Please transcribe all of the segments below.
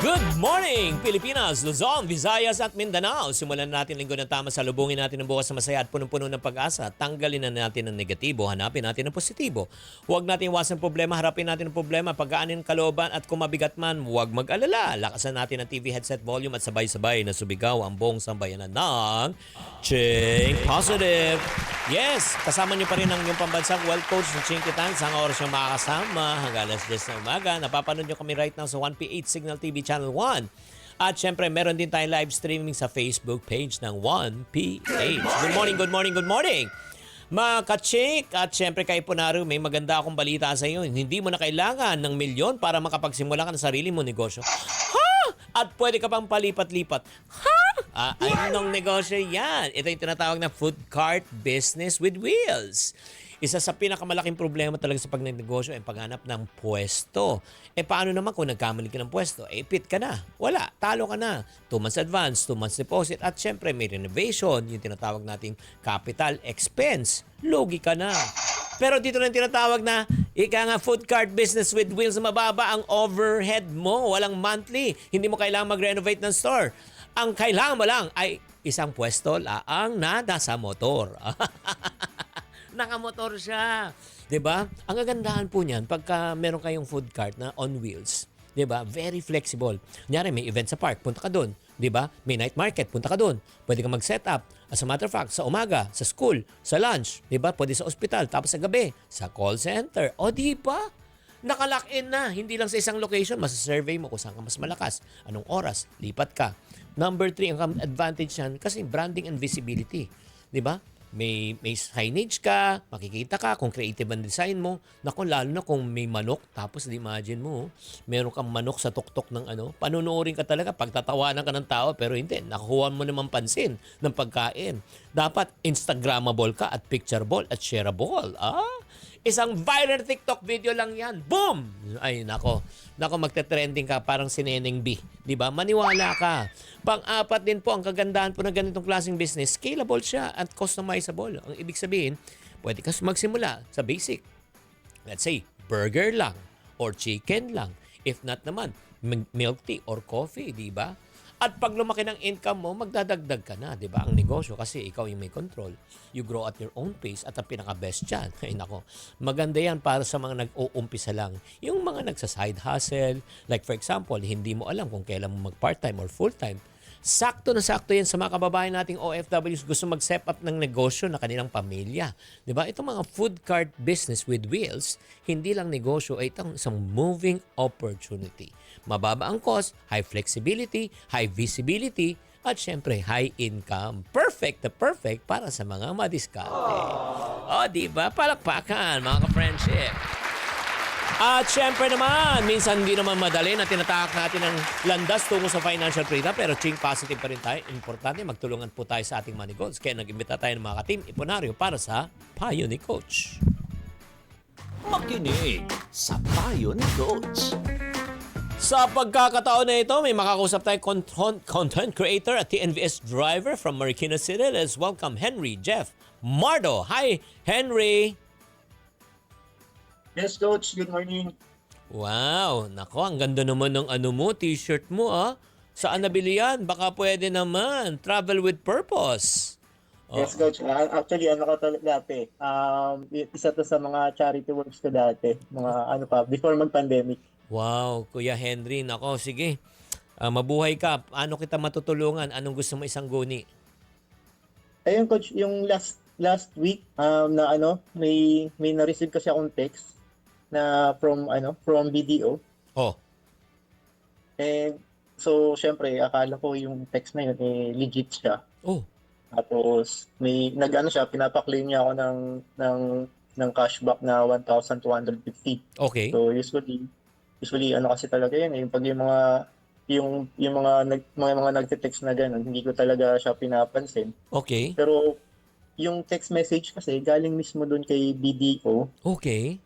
Good morning, Pilipinas, Luzon, Visayas at Mindanao. Simulan natin linggo ng tama, salubungin natin ang bukas na masaya at punong-puno ng pag-asa. Tanggalin na natin ang negatibo, hanapin natin ang positibo. Huwag natin iwasan problema, harapin natin ang problema, pagkaanin kalooban at kung mabigat man, huwag mag-alala. Lakasan natin ang TV headset volume at sabay-sabay na subigaw ang buong sambayanan ng Ching Positive. Yes, kasama niyo pa rin ang inyong pambansang well coach ng Ching Kitan. Sa oras yung makakasama hanggang alas 10 na umaga. Napapanood niyo kami right now sa 1PH Signal TV Channel 1. At syempre, meron din tayong live streaming sa Facebook page ng 1PH. Good morning, good morning, good morning! Mga ka-Ching, at syempre kay Punaro, may maganda akong balita sa iyo. Hindi mo na kailangan ng milyon para makapagsimula ka ng sarili mo negosyo. Ha? At pwede ka pang palipat-lipat. Ha? Anong negosyo yan? Ito yung tinatawag na food cart business with wheels. Isa sa pinakamalaking problema talaga sa pagnegosyo ay paghanap ng pwesto. Paano naman kung nagkamali ka ng pwesto? Pit ka na. Wala. Talo ka na. 2 months advance, 2 months deposit, at syempre may renovation, yung tinatawag nating capital expense. Lugi ka na. Pero dito na yung tinatawag na ika nga food cart business with wheels, mababa ang overhead mo. Walang monthly. Hindi mo kailangang mag-renovate ng store. Ang kailangan mo lang ay isang pwesto laang na nasa motor. Nakamotor siya. 'Di ba? Ang kagandahan po niyan pagka meron kayong food cart na on wheels, 'di ba? Very flexible. Kunyari may event sa park, punta ka doon, 'di ba? May night market, punta ka doon. Pwede kang mag-set up. As a matter of fact, sa umaga, sa school, sa lunch, 'di ba? Pwede sa ospital, tapos sa gabi, sa call center. O 'di ba? Nakalock in na, hindi lang sa isang location, masa-survey mo kung saan ka mas malakas, anong oras, lipat ka. Number 3, ang advantage yan kasi branding and visibility. 'Di ba? May signage ka, makikita ka kung creative ang design mo. Naku, lalo na kung may manok, tapos imagine mo, meron kang manok sa tuktok ng panunuorin ka talaga, pagtatawanan ka ng tao, pero hindi, nakuha mo naman pansin ng pagkain. Dapat Instagrammable ka at pictureable at shareable. Isang viral TikTok video lang yan. Boom! Ay, nako. Nako, magte-trending ka parang si Neneng B. Diba? Maniwala ka. Pang-apat din po, ang kagandahan po ng ganitong klaseng business, scalable siya at customizable. Ang ibig sabihin, pwede ka magsimula sa basic. Let's say, burger lang or chicken lang. If not naman, milk tea or coffee, diba? At pag lumaki ng income mo, magdadagdag ka na, di ba? Ang negosyo kasi ikaw yung may control. You grow at your own pace at ang pinaka-best dyan. Ay nako, maganda yan para sa mga nag-uumpisa lang. Yung mga nagsa-side hustle, like for example, hindi mo alam kung kailan mo mag-part-time or full-time. Sakto na sakto yan sa mga kababayan nating OFWs gusto mag-set up ng negosyo na kanilang pamilya. Diba? Itong mga food cart business with wheels, hindi lang negosyo, ay itong isang moving opportunity. Mababa ang cost, high flexibility, high visibility, at syempre high income. Perfect na perfect para sa mga madiskarte. Diba? Palakpakan, mga ka-friendship. At syempre naman, minsan hindi naman madali na tinatahak natin ang landas tungo sa financial freedom, pero Ching positive pa rin tayo. Importante, magtulungan po tayo sa ating money goals. Kaya nag-imbita tayo ng mga ka-team Iponaryo para sa Payo ni Coach. Makinig sa Payo ni Coach. Sa pagkakataon na ito, may makakausap tayong content creator at TNVS driver from Marikina City. Let's welcome Henry Jeff Mardo. Hi, Henry! Yes, Coach. Good morning. Wow, nako, ang ganda naman ng t-shirt mo Saan nabili yan? Baka pwede naman. Travel with purpose. Yes, Coach. Actually, ko talaga dati. Isa to sa mga charity works ko dati. Mga before mag-pandemic. Wow, Kuya Henry, nako, sige. Mabuhay ka. Ano kita matutulungan? Anong gusto mo isang guni? Ayun, Coach, yung last week may na-receive kasi akong text na from BDO. And so syempre akala ko yung text na yun legit siya. Tapos may pinapaklaim niya ako ng cashback na 1,250. Okay. So usually kasi talaga yan yung pag yung mga nagte-text na gano'n, hindi ko talaga siya pinapansin. Okay. Pero yung text message kasi galing mismo doon kay BDO. Okay.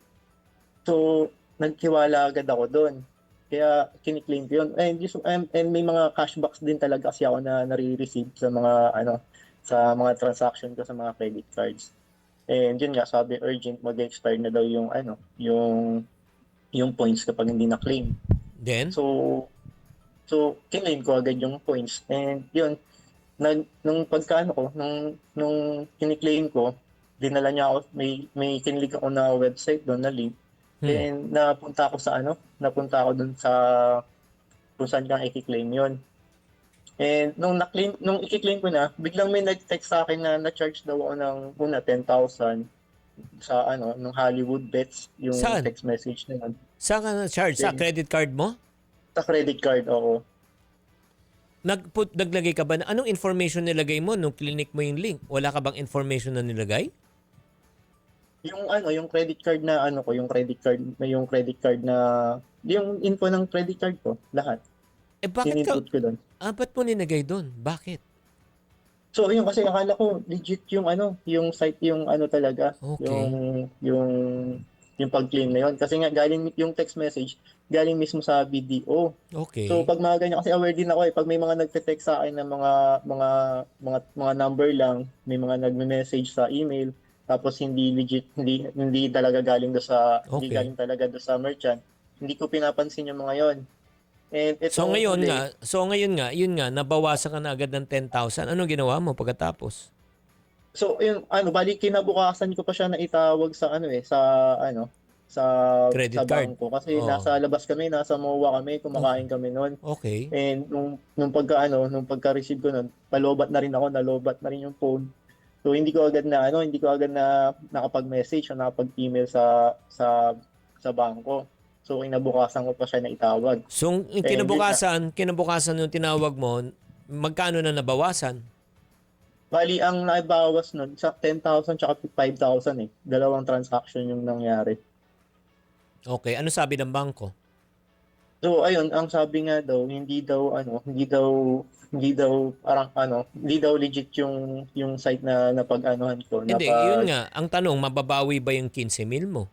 So, nagtiwala agad ako doon. Kaya kiniklaim ko yun. And may mga cashbacks din talaga kasi ako na nare-receive sa mga transaction ko sa mga credit cards. And yun nga, sabi urgent mag-expire na daw yung points kapag hindi na-claim. Then? So So, kinlaim ko agad yung points. And yun, nung pagkaano ko, nung kiniklaim ko, dinala niya ako, may kinilig ako na website doon na link. Then, napunta ako doon sa kung saan kang i-claim yun. And nung i-claim ko na, biglang may nag-text sa akin na na-charge daw ako ng una 10,000 sa nung Hollywood Bets, yung Saan? text message na yun. Saan ka na-charge? Sa Then, credit card mo? sa credit card ako. Naglagay ka ba? Anong information nilagay mo nung clinic mo yung link? Wala ka bang information na nilagay? Yung credit card na yung credit card na yung info ng credit card ko, lahat. Bakit ka? Sininput ko doon. Ba't mo nilagay doon? Bakit? So, yun kasi akala ko legit yung site yung talaga, Okay. yung pag-claim na yun. Kasi nga galing yung text message, galing mismo sa BDO. Okay. So, pag mga ganyan, kasi aware din ako pag may mga nagte-text sa akin ng mga number lang, may mga nagme-message sa email, tapos hindi legit, hindi talaga galing hindi Okay. galing talaga do sa merchant. Hindi ko pinapansin yung mga yon. And So itong ngayon huli, nga, yun nga, nabawasan ka na agad ng 10,000. Ano ginawa mo pagkatapos? so yung bali kinabukasan ko pa siya na itawag sa sa Credit sa card. bangko kasi Oo. nasa labas kami, nasa MOA kami, kumakain kami noon. Okay. And nung pagka-receive ko noon, nalobat na rin yung phone. So hindi ko agad na nakapag-message o nakapag-email sa bangko. So kinabukasan ko pa siya na itawag. So yung kinabukasan yung tinawag mo, magkano na nabawasan? Bali ang naibawas noon sa 10,000 tsaka 5,000 eh. Dalawang transaction yung nangyari. Okay. Ano sabi ng bangko? So ayun, ang sabi nga daw, hindi daw legit yung site na napag-anuhan ko. Hindi, yun nga. Ang tanong, mababawi ba yung 15,000 mo?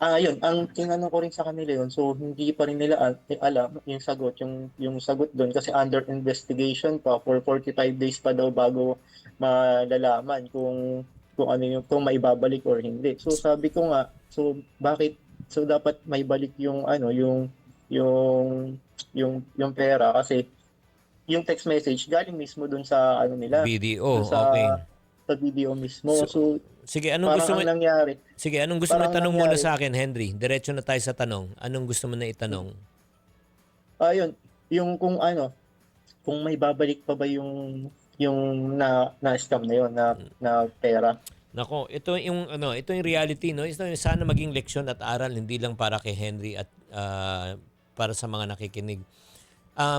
Yun, ang tinanong ko rin sa kanila yun, so hindi pa rin nila alam yung sagot doon kasi under investigation pa for 45 days pa daw bago malalaman kung maibabalik or hindi. So sabi ko nga, so bakit dapat maibalik yung pera kasi yung text message galing mismo doon sa nila, BDO. doon sa Okay. video mismo. So, So sige, anong gusto mo? Anong gusto mo parang itanong muna nangyari, sa akin, Henry? Diretso na tayo sa tanong. Anong gusto mo na itanong? ayun, yung kung may babalik pa ba yung na-scam na yun na pera. Nako, ito yung reality, no? Ito yung sana maging leksyon at aral hindi lang para kay Henry at para sa mga nakikinig.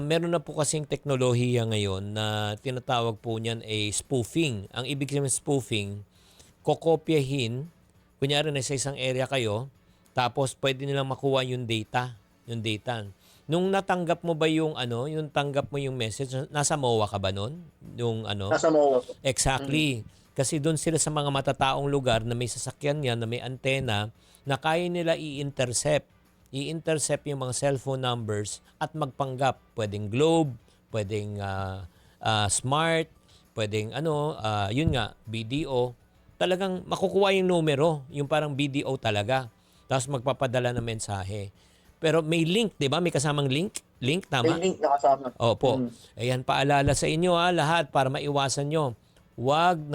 Meron na po kasing teknolohiya ngayon na tinatawag po niyan ay spoofing. Ang ibig sabihin ng spoofing, kokopyahin, kunyari nasa isang area kayo, tapos pwede nilang makuha yung data. Nung natanggap mo ba yung tanggap mo yung message, nasa MOA ka ba nun? Nasa MOA ko. Exactly. Kasi doon sila sa mga matataong lugar na may sasakyan yan, na may antena, na kaya nila i-intercept yung mga cellphone numbers at magpanggap. Pwedeng Globe, pwedeng Smart, pwedeng yun nga, BDO. Talagang makukuha yung numero, yung parang BDO talaga. Tapos magpapadala ng mensahe. Pero may link, di ba? May kasamang link? Link, tama? May link na kasama. Opo. Ayan, paalala sa inyo lahat para maiwasan nyo. Wag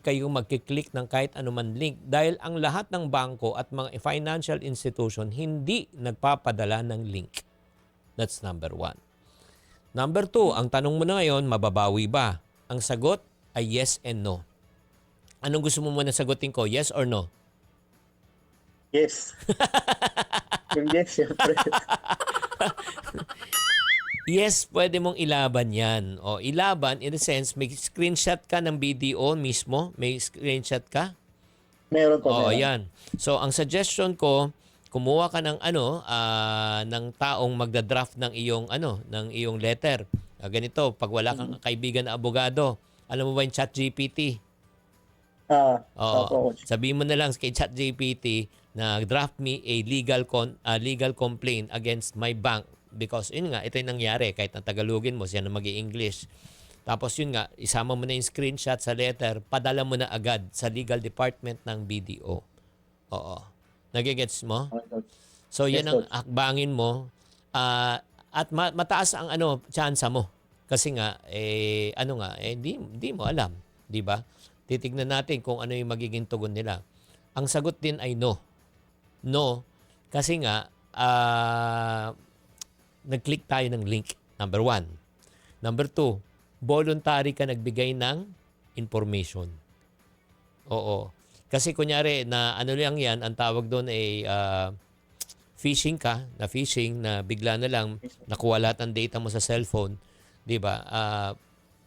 kayong magkiklik ng kahit anuman link dahil ang lahat ng bangko at mga financial institution hindi nagpapadala ng link. That's number 1. Number 2, ang tanong mo na ngayon, mababawi ba? Ang sagot ay yes and no. Anong gusto mo muna sagutin ko? Yes or no? Yes. Yung yes, siyempre. Yes, pwede mong ilaban yan. O, ilaban in the sense, may screenshot ka ng BDO mismo? May screenshot ka? Meron po. Oo, meron. yan. So, ang suggestion ko, kumuha ka ng ng taong magda-draft ng iyong letter. Ganito, pag wala kang kaibigan na abogado, alam mo ba yung ChatGPT? Oo. Opo. Sabihin mo na lang kay ChatGPT na draft me a legal complaint against my bank because yun nga, ito yung nangyari kahit na Tagalogin mo, siya na mag-i-English. Tapos yun nga, isama mo na yung screenshot sa letter, padala mo na agad sa legal department ng BDO. Oo. Nagigets mo? So yan Yes, ang Coach. akbangin mo. At mataas ang tsansa mo. Kasi nga di mo alam, 'di ba? Titignan natin kung ano yung magiging tugon nila. Ang sagot din ay no. No kasi nga nag-click tayo ng link, number 1. Number 2, voluntary ka nagbigay ng information. Oo. Kasi kunyari na lang yan, ang tawag doon ay phishing na bigla na lang nakuha lahat ng data mo sa cellphone, 'di ba?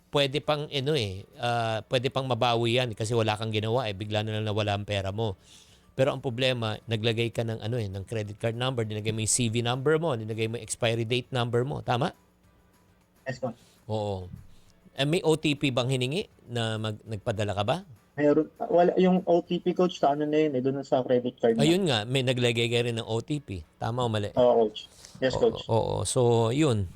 Pwede pang pwede pang mabawi yan kasi wala kang ginawa bigla na lang nawala ang pera mo. Pero ang problema, naglagay ka ng ng credit card number, nilagay mo yung CV number mo, nilagay mo yung expiry date number mo, tama? Yes, Coach. Oo. May OTP bang hiningi na nagpadala ka ba? Meron, wala, yung OTP, Coach, sa ano na yun, doon sa credit card na. Ayun nga, may naglagay ka rin ng OTP. Tama o mali? Oo, Coach. Yes, Oo, Coach. oo. So, yun.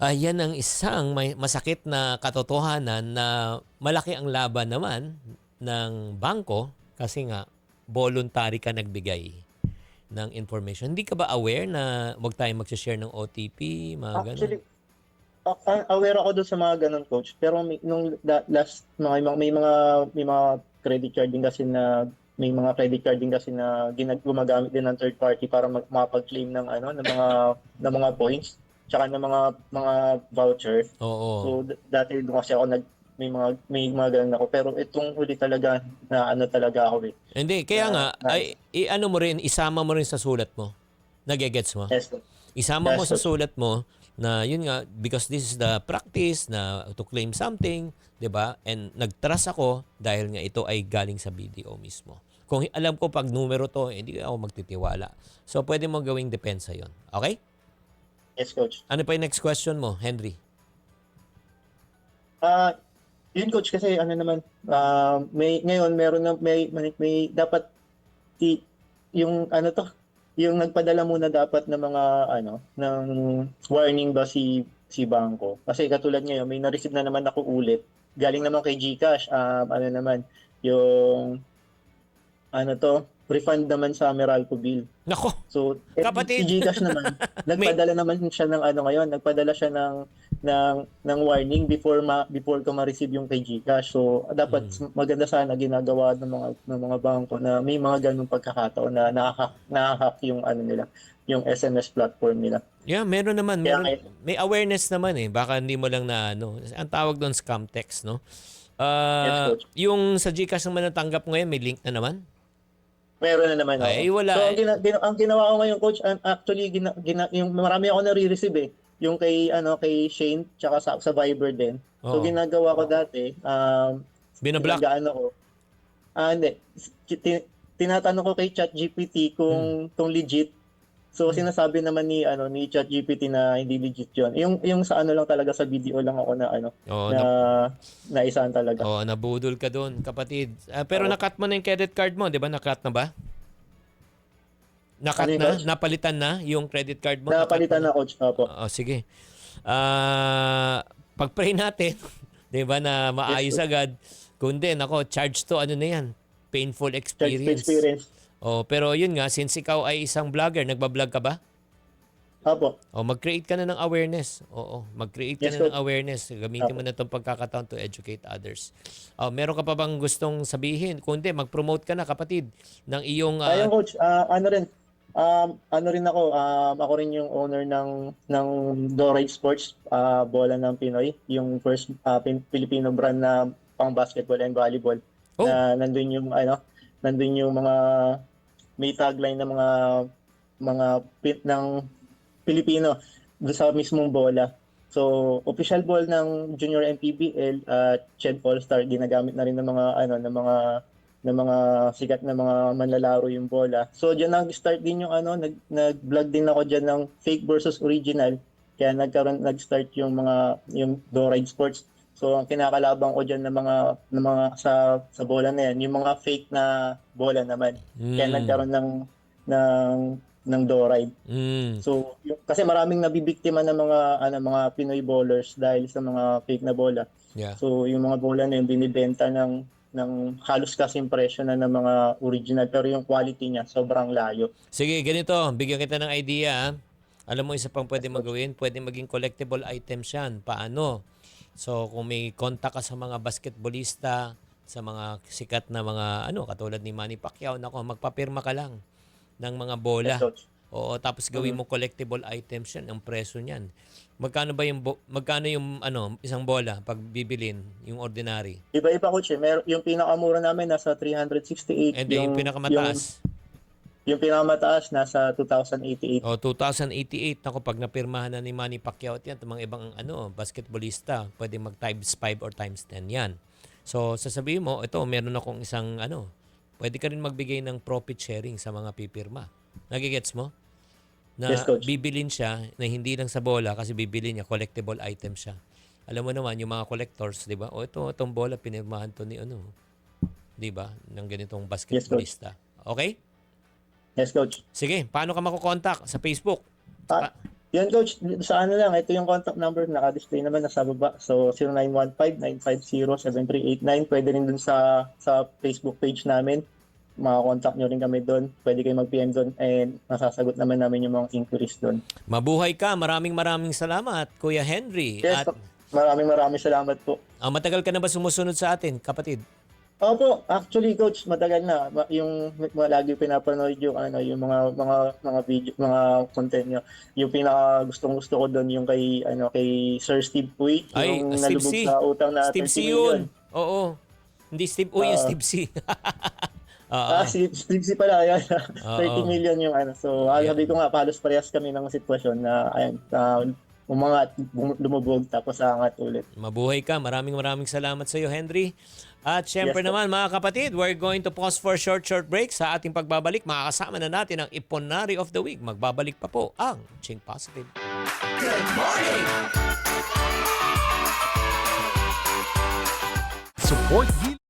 Yan ang isang may masakit na katotohanan na malaki ang laban naman ng bangko kasi nga voluntary ka nagbigay ng information. Hindi ka ba aware na wag tayong mag-share ng OTP, mga ganun? Actually, aware ako doon sa mga ganun, Coach. Pero last may mga credit card din kasi na gumagamit din ng third party para makapag-claim ng ng mga points tsaka ng mga voucher. Oo. So dati doon kasi ako may mga ganun ako, pero itong huli talaga na talaga ako . Hindi, kaya nga ay isama mo rin sa sulat mo. Nagegets mo? Yes, Coach. Isama mo Yes, sa Coach. sulat mo na yun nga, because this is the practice na to claim something, 'di ba? And nag-trust ako dahil nga ito ay galing sa BDO mismo. Kung alam ko pag numero to, hindi ako magtitiwala. So pwede mo gawing depensa 'yon. Okay? Yes, Coach. Ano pa yung next question mo, Henry? Yun, Coach, kasi ngayon meron na may dapat yung yung nagpadala muna dapat ng mga ng warning ba si bangko. Kasi katulad ngayon may na-receive na naman ako ulit. Galing naman kay GCash, yung refund naman sa Meralco bill. Nako, So, kapatid. si GCash naman, nagpadala naman siya ng nagpadala siya ng warning before ko ma-receive yung kay GCash. So, dapat maganda sana ginagawa ng mga bangko na may mga ganung pagkakataon na nakaka-hack yung nila, yung SMS platform nila. Yeah, meron naman. Kaya May awareness naman Baka hindi mo lang na Ang tawag doon scam text, no? Yes, Coach. Yung sa GCash naman natanggap ngayon, may link na naman. Meron na naman. Ay, Oo. wala. So, ang ginawa ko ngayon, Coach, actually, yung marami ako nare-receive yung kay Shane, tsaka sa Viber din. So, Oo. ginagawa ko dati, Binablock. ko. Hindi. Tinatanong ko kay ChatGPT kung legit. So, sinasabi naman ni ChatGPT na hindi legit yun. Yung sa lang talaga, sa video lang ako Oo, na isaan talaga. nabudol ka doon, kapatid. Pero nakat mo na yung credit card mo, di ba? Nakat na ba? Nakat Ano yun, na? Coach? Napalitan na yung credit card mo? Napalitan na, Coach. Opo. Sige. Pag-pray natin, di ba, na maayos agad. Kundi, charge to, na yan? Painful experience. Pero yun nga, since ikaw ay isang vlogger, nagbablog ka ba? Opo. Mag-create ka na ng awareness. Mag-create ka Yes, na ng Coach. awareness. Gamitin mo na itong pagkakataon to educate others. Meron ka pa bang gustong sabihin? Kundi, mag-promote ka na, kapatid, ng iyong... Ayun, Coach, ako rin yung owner ng Doray Sports, bola ng Pinoy, yung first Filipino brand na pang basketball and volleyball. Oh. Na nandun yung mga may tagline ng mga ng Pilipino doon sa mismong bola. So, official ball ng Junior MPBL at Ched All-Star, ginagamit na rin ng mga sikat na mga manlalaro yung bola. So, diyan nag-start din yung nag-vlog din ako diyan ng fake versus original. Kaya nag-start yung Doray Sports. So, ang kinakalaban ko diyan ng mga sa bola na yan, yung mga fake na bola naman. Kaya nagkaroon ng Doray. So, kasi maraming nabibiktima ng mga Pinoy bowlers dahil sa mga fake na bola. Yeah. So, yung mga bola na yun binibenta ng halos kasing presyo na ng mga original, pero yung quality niya sobrang layo. Sige, ganito. Bigyan kita ng idea. Alam mo, isa pang pwede magawin, pwede maging collectible items yan. Paano? So, kung may contact ka sa mga basketballista, sa mga sikat na mga, katulad ni Manny Pacquiao, nako, magpapirma ka lang ng mga bola. Yes, coach. Oo, tapos gawin mo collectible items yan, ang preso niyan. Magkano yung isang bola pag bibilin, yung ordinary? Iba-iba, coach. Yung pinakamura namin nasa 368. And then yung pinakamataas. Yung pinakamataas nasa 2088. O, 2088 ako pag napirmahan na ni Manny Pacquiao at yan, mga ibang basketballista, pwede mag times 5 or times 10 yan. So, sasabihin mo, ito, meron akong isang pwede ka rin magbigay ng profit sharing sa mga pipirma. Nagigets mo? Na Yes, coach. bibilin siya na hindi lang sa bola kasi bibili niya, collectible item siya. Alam mo naman, yung mga collectors, di ba? O, itong bola, pinirmahan to ni di ba? Ng ganitong basketballista. Okay? Yes, coach. Sige, paano ka makukontak? Sa Facebook? Yan, coach. Sa lang, ito yung contact number. Naka-display naman nasa baba. So, 0915-950-7389. Pwede rin dun sa Facebook page namin. Makakontakt nyo rin kami doon. Pwede kayo mag-PM doon and masasagot naman namin yung mga inquiries doon. Mabuhay ka. Maraming salamat, Kuya Henry. Yes, At maraming salamat po. matagal ka na ba sumusunod sa atin, kapatid? Opo, actually, coach, matagal na. Yung lagi pinapanood yung yung mga video, mga content niyo. Yung pinaka gustong-gusto ko doon yung kay Sir Steve Uy, Ay, yung Steve nalubog C. sa utang na Steve 30 C million. yun. Oo. Hindi Steve Uy, yung Steve C. Si Steve C pala, ayan. 30 million yung So, sabi ko nga, palos parehas kami ng sitwasyon na, umangat, lumubog, tapos aangat ulit. Mabuhay ka. Maraming salamat sa iyo, Henry. At syempre Yes, naman, mga kapatid, we're going to pause for a short break. Sa ating pagbabalik, makakasama na natin ang Iponary of the Week. Magbabalik pa po ang Chink Positive. Good morning! Support you.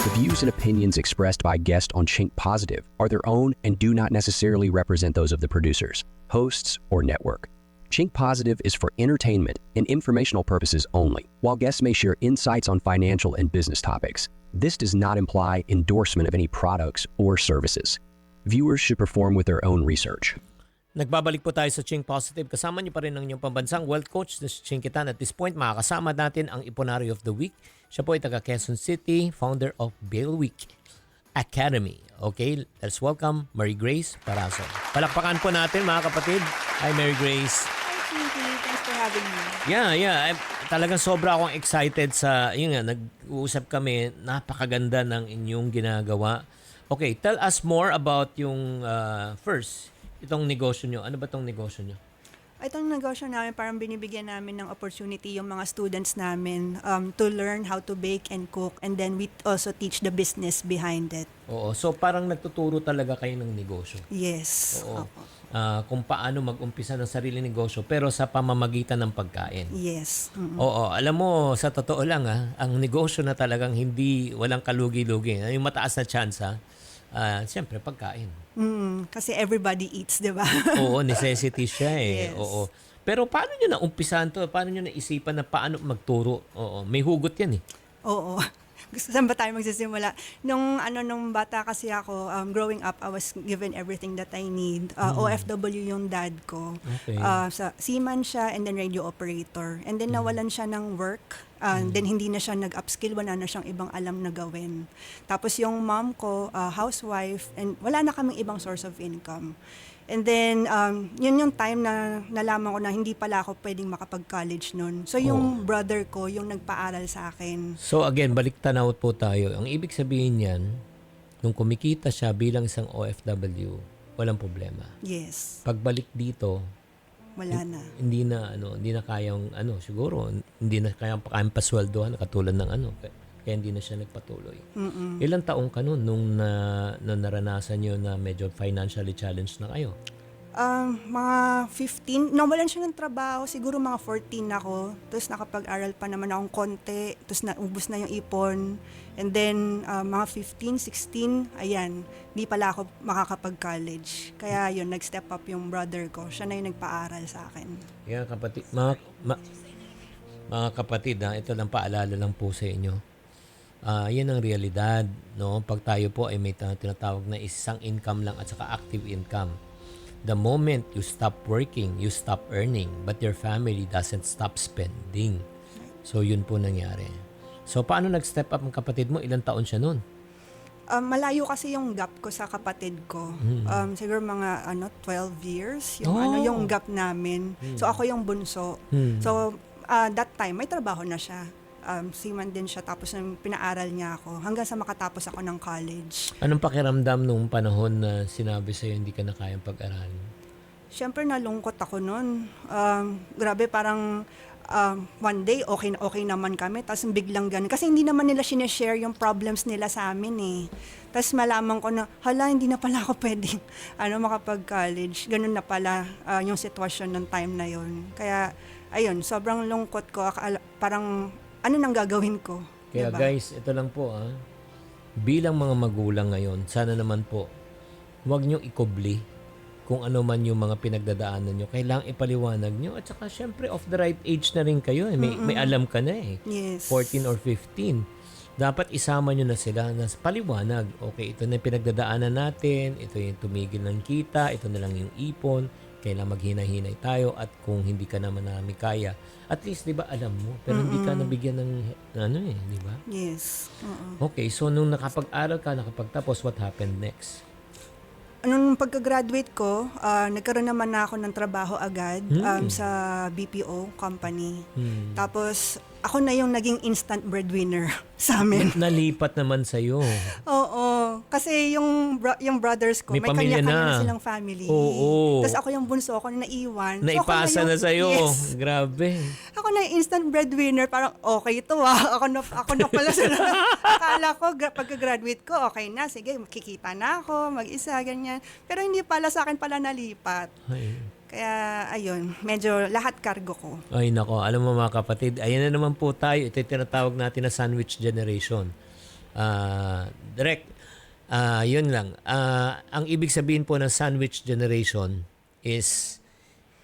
The views and opinions expressed by guests on Chink Positive are their own and do not necessarily represent those of the producers, hosts, or network. Chink Positive is for entertainment and informational purposes only. While guests may share insights on financial and business topics, this does not imply endorsement of any products or services. Viewers should perform with their own research. Nagbabalik po tayo sa Chink Positive. Kasama niyo pa rin ang inyong pambansang wealth coach na si Chinkitan. At this point, makakasama natin ang Iponary of the Week. Siya po ay taga Quezon City, founder of Bailwick Academy. Okay, let's welcome Mary Grace Paraso. Palakpakan po natin, mga kapatid. Hi, Mary Grace. Hi, Chinky. Thanks for having me. Yeah. Talagang sobra akong excited sa, yun nga, nag-uusap kami, napakaganda ng inyong ginagawa. Okay, tell us more about yung first, itong negosyo nyo. Ano ba itong negosyo nyo? Itong negosyo namin, parang binibigyan namin ng opportunity yung mga students namin to learn how to bake and cook, and then we also teach the business behind it. Oo, so parang nagtuturo talaga kayo ng negosyo. Yes. Oo. Opo. Kung paano mag-umpisa ng sarili negosyo pero sa pamamagitan ng pagkain. Yes. Oo, alam mo, sa totoo lang ang negosyo na talagang walang kalugi-lugi, yung mataas na chance siyempre pagkain. Kasi everybody eats, di ba? Oo, necessity siya eh. Yes. Oo. Pero paano nyo naumpisahan to? Paano nyo naisipan na paano magturo? Oo, may hugot yan eh. Oo. Saan ba tayo magsisimula? Nung bata kasi ako, growing up, I was given everything that I need. OFW yung dad ko. Okay. Sa seaman siya and then radio operator. And then nawalan siya ng work. Then hindi na siya nag-upskill, wala na siyang ibang alam na gawin. Tapos yung mom ko, housewife, and wala na kaming ibang source of income. And then, yun yung time na nalaman ko na hindi pala ako pwedeng makapag-college nun. So, yung brother ko, yung nagpaaral sa akin. So again, balik tanaw po tayo. Ang ibig sabihin yan, nung kumikita siya bilang isang OFW, walang problema. Yes. Pagbalik dito, Wala na. hindi na kayang siguro hindi na kayang pasweldohan katulad ng kaya hindi na siya nagpatuloy. Ilang taong ka nun nung naranasan niyo na medyo financially challenged na kayo? Mga 15, nawalan siya ng trabaho, siguro mga 14 ako. Tapos nakapag-aral pa naman akong konti, tapos naubos na yung ipon. And then, mga 15, 16, ayan, di pala ako makakapag-college. Kaya yun, nag-step up yung brother ko. Siya na yung nagpaaral sa akin. Kaya kapatid, mga kapatid, ito lang paalala lang po sa inyo. Yan ang realidad, no? Pag tayo po ay may tinatawag na isang income lang at saka active income. The moment you stop working, you stop earning, but your family doesn't stop spending. So, yun po nangyari. So, paano nag-step up ang kapatid mo? Ilang taon siya nun? Malayo kasi yung gap ko sa kapatid ko. Siguro mga 12 years yung Oh. yung gap namin. So ako yung bunso. So that time may trabaho na siya. Seaman din siya, tapos pinaaral niya ako hanggang sa makatapos ako ng college. Anong pakiramdam nung panahon na sinabi sa'yo hindi ka na kayang pag-aralin? Siyempre nalungkot ako noon. Grabe, parang one day okay naman kami, tapos biglang ganun. Kasi hindi naman nila sineshare yung problems nila sa amin eh. Tapos malaman ko na, hindi na pala ako pwedeng makapag-college. Ganun na pala yung sitwasyon ng time na yon. Kaya, ayun, sobrang lungkot ko. Parang, ano nang gagawin ko? Kaya diba? guys, ito lang po bilang mga magulang ngayon, sana naman po, huwag nyo ikubli kung ano man yung mga pinagdadaanan nyo. Kailangang ipaliwanag nyo. At saka syempre, of the right age na rin kayo. May alam ka na eh. Yes. 14 or 15. Dapat isama nyo na sila na paliwanag. Okay, ito na yung pinagdadaanan natin. Ito yung tumigil ng kita. Ito na lang yung ipon. Kailangan maghina-hinay tayo. At kung hindi ka naman namin kaya, at least, di ba, alam mo. Pero hindi ka nabigyan ng di ba? Yes. Okay, so nung nakapag-aral ka, nakapagtapos, what happened next? Nung pagka-graduate ko, nagkaroon naman na ako ng trabaho agad sa BPO company. Tapos, ako na yung naging instant breadwinner sa amin. Nalipat naman sa'yo. Oo. Kasi yung brothers ko, May may pamilya kanya-kanya na. na silang family. Oo. Tapos ako yung bunso ko na naiwan. So, Naipasa ako na sa'yo. Yes. Grabe. Ako na yung instant breadwinner. Parang, okay ito Ako na pala sila. Akala ko, pagka-graduate ko, okay na. Sige, makikita na ako, mag-isa, ganyan. Pero hindi pala sa akin pala nalipat. Ay. Kaya, ayun, medyo lahat cargo ko. Ay nako, alam mo mga kapatid, ayan na naman po tayo. Ito yung tinatawag natin na sandwich generation. Yun lang. Ang ibig sabihin po ng sandwich generation is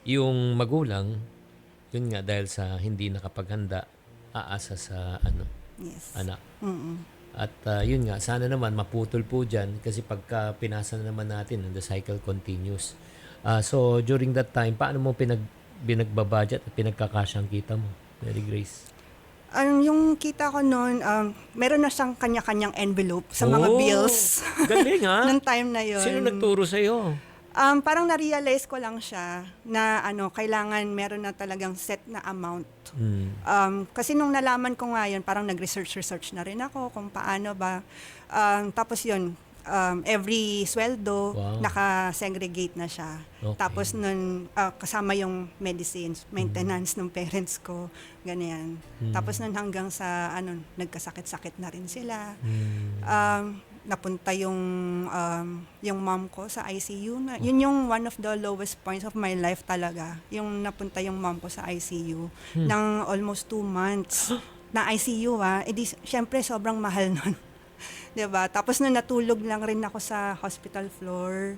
yung magulang, yun nga dahil sa hindi nakapaghanda, aasa sa Yes. anak. At yun nga, sana naman maputol po dyan kasi pagka pinasa na naman natin, the cycle continues. So, during that time, paano mo pinagbabudget at pinagkakasyang kita mo, Mary Grace? Yung kita ko noon, meron na siyang kanya-kanyang envelope sa mga bills. Galing Nung time na yun. Sino nagturo sa'yo? Parang na-realize ko lang siya na kailangan meron na talagang set na amount. Kasi nung nalaman ko nga yun, parang nag-research na rin ako kung paano ba. Tapos yun, every sweldo, Wow. naka-segregate na siya. Okay. Tapos nun, kasama yung medicines, maintenance ng parents ko, ganyan. Tapos nun hanggang sa, nagkasakit-sakit na rin sila. Napunta yung mom ko sa ICU. Yun yung one of the lowest points of my life talaga. Yung napunta yung mom ko sa ICU ng almost 2 months na ICU. Syempre, sobrang mahal nun. 'Diba? Tapos nung natulog lang rin ako sa hospital floor.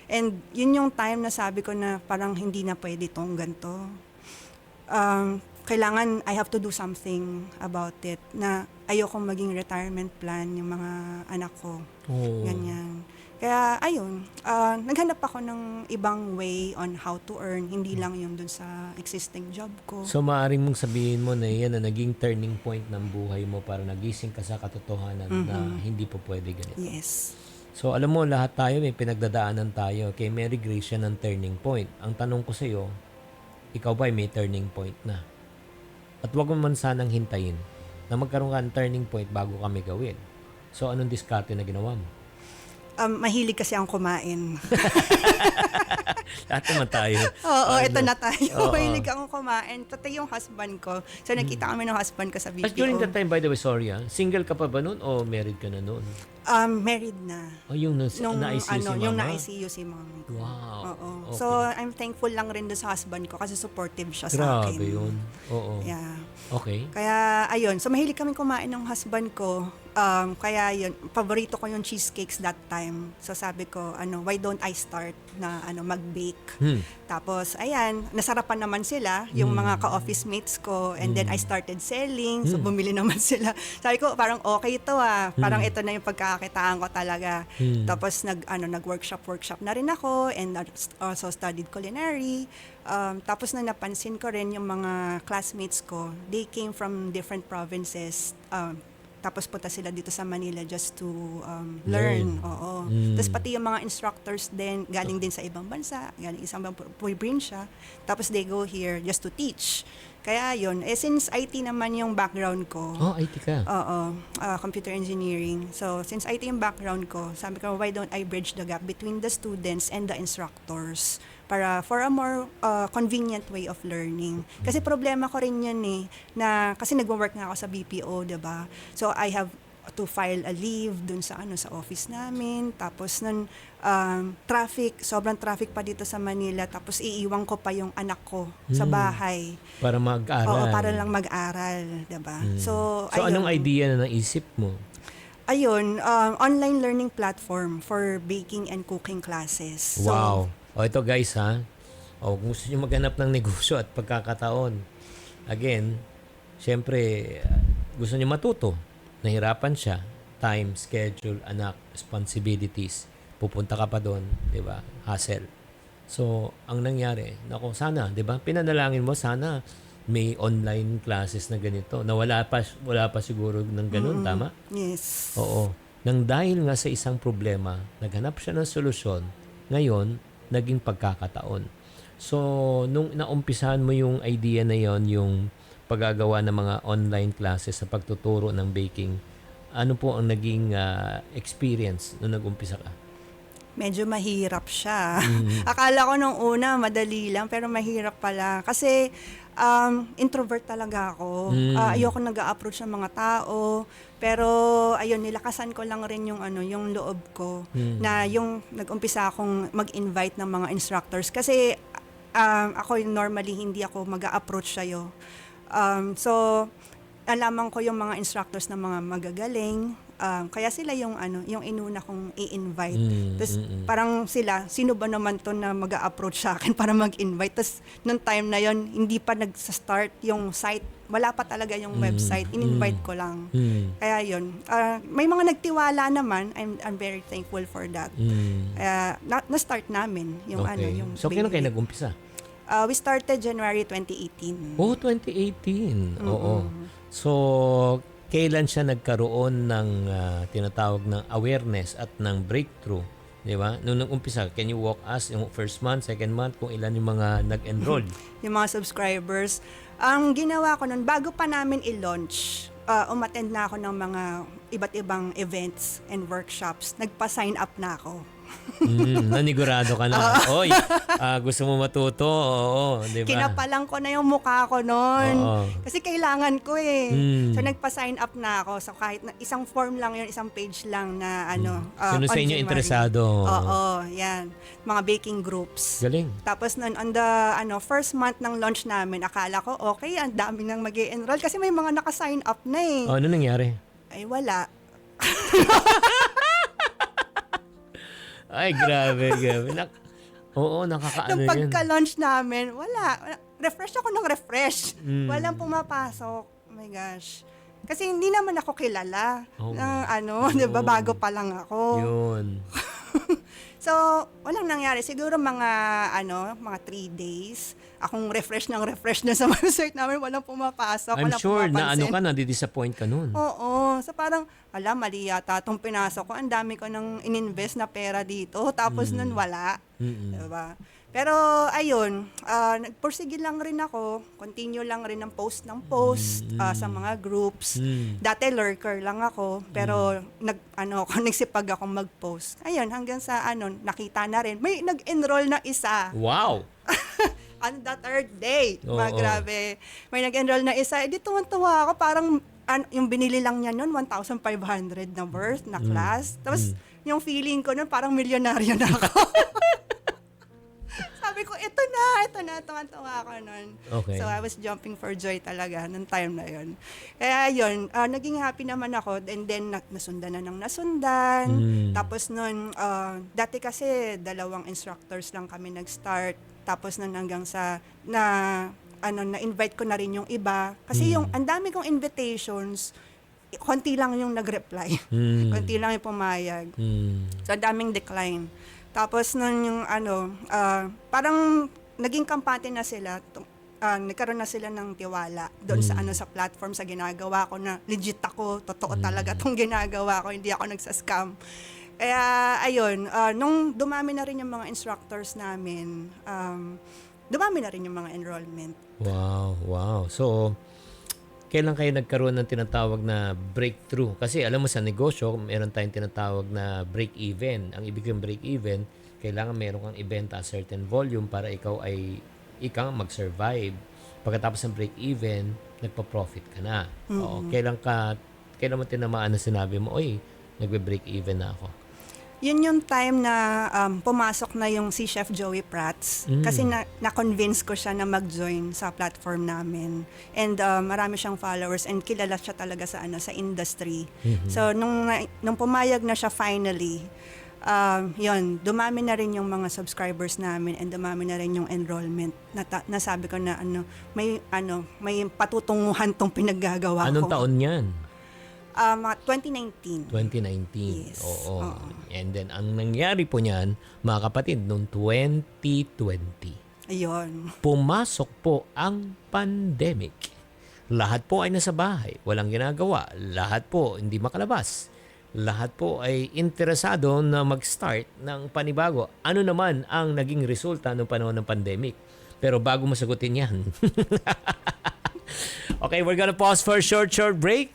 And yun yung time na sabi ko na parang hindi na pwede tong ganito. Kailangan I have to do something about it na ayokong maging retirement plan yung mga anak ko. Oo. Ganyan. Kaya ayun, naghanap ako ng ibang way on how to earn, hindi lang yung dun sa existing job ko. So maaaring mong sabihin mo na yan na naging turning point ng buhay mo para nagising ka sa katotohanan na hindi po pwede ganito. Yes. So alam mo, lahat tayo may pinagdadaanan tayo. Kay Mary Grace yan ang turning point. Ang tanong ko sa iyo, ikaw ba may turning point na? At wag mo man sanang hintayin na magkaroon ka ng turning point bago kami gawin. So anong diskarte na ginawa mo? Mahilig kasi ang kumain. Lahat naman tayo. Oo, Ano? ito na tayo. Oo. Mahilig akong kumain. Pati yung husband ko. So, nakita kami ng husband ko sa At during BPO. that time, by the way, sorry single ka pa ba noon o married ka na noon? Married na. O yung Nung, na-ICU si mama? yung na-ICU si mama ko. Wow. Oo. Okay. So, I'm thankful lang rin doon sa husband ko kasi supportive siya sa akin. Grabe yun. Oo. Yeah. Okay. Kaya, ayun. So, mahilig kami kumain ng husband ko. Kaya, yun. Paborito ko yung cheesecakes that time. So, sabi ko, why don't I start na, mag-bake? Tapos, ayan, nasarapan naman sila, yung mga ka-office mates ko. And then, I started selling. So, bumili naman sila. Sabi ko, parang okay ito Parang ito na yung pagkakakitaan ko talaga. Tapos, nag-workshop na rin ako. And also studied culinary. Tapos na napansin ko rin yung mga classmates ko, they came from different provinces. Tapos punta sila dito sa Manila just to learn. Oo. Tapos pati yung mga instructors din, galing din sa ibang bansa, galing isang probinsya. Tapos they go here just to teach. Kaya yun, since IT naman yung background ko, Oh, IT ka. oo, computer engineering. So, since IT yung background ko, sabi ko, why don't I bridge the gap between the students and the instructors para for a more convenient way of learning. Kasi problema ko rin yun kasi nagwo-work nga ako sa BPO, 'di ba? So, I have to file a leave dun sa sa office namin. Tapos nun, sobrang traffic pa dito sa Manila. Tapos iiwan ko pa yung anak ko sa bahay. Para mag-aral. Oo, para lang mag-aral, 'di ba? So, So, ayun. anong idea na naisip mo? Ayun, online learning platform for baking and cooking classes. So, Wow. O ito guys O kung gusto nyo maghanap ng negosyo at pagkakataon. Again, syempre, gusto nyo matuto. Nahirapan siya. Time, schedule, anak, responsibilities. Pupunta ka pa doon, di ba? Hassle. So, ang nangyari, sana, di ba? Pinanalangin mo, sana may online classes na ganito. Na wala pa siguro ng ganun, tama? yes. Oo. Nang dahil nga sa isang problema, naghanap siya ng solusyon, ngayon, naging pagkakataon. So, nung naumpisahan mo yung idea na yon, yung paggagawa ng mga online classes sa pagtuturo ng baking, ano po ang naging experience nung nag-umpisa ka? Medyo mahirap siya. Akala ko nung una, madali lang, pero mahirap pala. Kasi, introvert talaga ako. Ayoko nag-a-approach ng mga tao. Pero, ayun, nilakasan ko lang rin yung, yung loob ko. Na yung nag-umpisa akong mag-invite ng mga instructors. Kasi, ako normally, hindi ako mag-a-approach sa'yo. So, alaman ko yung mga instructors na mga magagaling. Kaya sila yung yung inuna kong i-invite. Tapos parang sino ba naman to na mag-a-approach sa akin para mag-invite? Tapos nung time na yon hindi pa nag-start yung site. Wala pa talaga yung website. In-invite ko lang. Kaya yun. May mga nagtiwala naman. I'm very thankful for that. Kaya na-start namin yung Okay. yung So, kailan kayo baby. nag-umpisa? We started January 2018. Oh, 2018. Oo. So, kailan siya nagkaroon ng tinatawag ng awareness at ng breakthrough? Di ba? Nung nag-umpisa, can you walk us yung first month, second month, kung ilan yung mga nag-enroll? Yung mga subscribers. Ang ginawa ko nun, bago pa namin i-launch, umattend na ako ng mga iba't ibang events and workshops. Nagpa-sign up na ako. Nanigurado ka na. Oy, gusto mo matuto? Oo, di ba? Kinapalang ko na yung mukha ko noon. Oo. Kasi kailangan ko So nagpa-sign up na ako. So kahit na isang form lang yun, isang page lang na Sino sa on inyo January. interesado? Oo, yan. Mga baking groups. Galing. Tapos nun, on the first month ng launch namin, akala ko, okay, ang dami nang mag-i-enroll kasi may mga naka-sign up na Oh, ano nangyari? Ay, wala. Ay, grabe. Oo, nakakaano Nung yan. pagka-launch namin, wala. Refresh ako ng refresh. Mm. Walang pumapasok. Oh my gosh. Kasi hindi naman ako kilala. Oh. Di ba, bago pa lang ako. Yun. So, walang nangyari. Siguro mga 3 days. Akong refresh na sa website namin. Walang pumapasok. I'm walang sure na pumapansin. nadidisappoint ka nun. Oo. So parang, mali yata itong pinasok ko. Ang dami ko nang ininvest na pera dito. Tapos nun wala. Diba? Pero ayun, nagpursige lang rin ako. Continue lang rin ng post sa mga groups. Dati lurker lang ako. Pero nagsipag akong mag-post. Ayun, hanggang sa nakita na rin. May nag-enroll na isa. Wow! On the 3rd day. Oo. Grabe. May nag-enroll na isa. Di tuwan-tuwa ako. Parang yung binili lang niya nun, 1,500 na worth na class. Tapos yung feeling ko nun, parang milyonaryo na ako. Sabi ko, ito na. Tuwan-tuwa ako nun. Okay. So I was jumping for joy talaga nung time na yun. Kaya yun, naging happy naman ako. And then, nasundan na ng nasundan. Tapos nun, dati kasi 2 instructors lang kami nag-start. Tapos nun hanggang sa na-invite ko na rin yung iba. Kasi yung ang dami kong invitations, konti lang yung nag-reply. Konti lang yung pumayag. So, ang daming decline. Tapos nun yung parang naging kampante na sila. Nagkaroon na sila ng tiwala doon sa sa platform, sa ginagawa ko na legit ako, totoo talaga tong ginagawa ko, hindi ako nagsascam. Kaya ayun, nung dumami na rin yung mga instructors namin, dumami na rin yung mga enrollment. Wow. So, kailan kayo nagkaroon ng tinatawag na breakthrough? Kasi alam mo sa negosyo, meron tayong tinatawag na break-even. Ang ibig yung break-even, kailangan meron kang ibenta a certain volume para ikaw ay mag-survive. Pagkatapos ng break-even, nagpa-profit ka na. Oo. Kailan mo tinamaan na sinabi mo, oy, nagbe-break-even na ako? Yun yung time na pumasok na yung si Chef Joey Prats. Kasi na-convince ko siya na mag-join sa platform namin. And marami siyang followers and kilala siya talaga sa industry. So nung pumayag na siya finally, yun, dumami na rin yung mga subscribers namin and dumami na rin yung enrollment. Nasabi ko na may patutunguhan tong pinaggagawa ko. Anong taon yan? 2019. 2019. Yes. Oo. And then, ang nangyari po niyan, mga kapatid, noong 2020, Ayun. pumasok po ang pandemic. Lahat po ay nasa bahay, walang ginagawa. Lahat po hindi makalabas. Lahat po ay interesado na mag-start ng panibago. Ano naman ang naging resulta ng panahon ng pandemic? Pero bago masagutin yan. Okay, we're gonna pause for a short break.